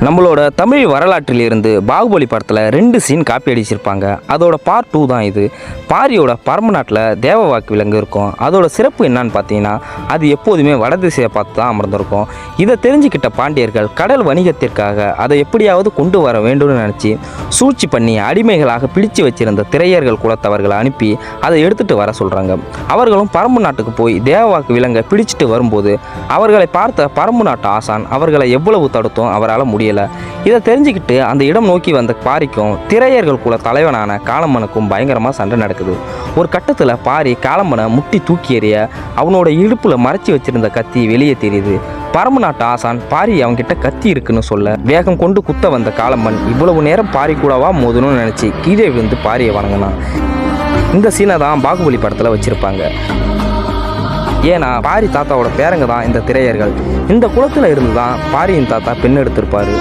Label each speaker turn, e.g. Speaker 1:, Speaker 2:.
Speaker 1: நம்மளோட தமிழ் வரலாற்றிலிருந்து பாகுபலி படத்தில் 2 scene copy அடிச்சிருப்பாங்க. அதோட பார்ட் 2 தான் இது. பாரியோட பரம்பு நாட்டில் தேவவாக்கு விலங்கு இருக்கும். அதோட சிறப்பு என்னன்னு பார்த்தீங்கன்னா, அது எப்போதுமே வடதிசையை பார்த்து தான் அமர்ந்திருக்கும். இதை தெரிஞ்சுக்கிட்ட பாண்டியர்கள் கடல் வணிகத்திற்காக அதை எப்படியாவது கொண்டு வர வேண்டும்னு நினச்சி சூழ்ச்சி பண்ணி அடிமைகளாக பிடிச்சு வச்சிருந்த திரையர்கள் குலத்தவர்களை அனுப்பி அதை எடுத்துகிட்டு வர சொல்கிறாங்க. அவர்களும் பரம்பு நாட்டுக்கு போய் தேவவாக்கு விலங்கை பிடிச்சிட்டு வரும்போது அவர்களை பார்த்த பரம்பு நாட்டு ஆசான் அவர்களை எவ்வளவு தடுத்தும் அவரால் முடியல. இதை தெரிஞ்சுக்கிட்டு அந்த இடம் நோக்கி வந்த பாரிக்கும் திரையர்கள் குல தலைவனான காளம்பனுக்கும் பயங்கரமாக சண்டை நடக்குது. ஒரு கட்டத்தில் பாரி காளம்பனை முட்டி தூக்கி எறிய அவனோட இடுப்பில் மறைச்சி வச்சிருந்த கத்தி வெளியே தெரியுது. பரம்பு நாட்டு ஆசான் பாரி அவன்கிட்ட கத்தி இருக்குன்னு சொல்ல வேகம் கொண்டு குத்த வந்த காளம்பன் இவ்வளவு நேரம் பாரி கூடவா மோதணும்னு நினச்சி கீழே விழுந்து பாரியை வணங்கினான். இந்த சீனை தான் பாகுபலி படத்தில் வச்சுருப்பாங்க. ஏன்னா பாரி தாத்தாவோட பேரங்க தான் இந்த திரையர்கள். இந்த குலத்தில் இருந்து தான் பாரியின் தாத்தா பெண் எடுத்திருப்பாரு.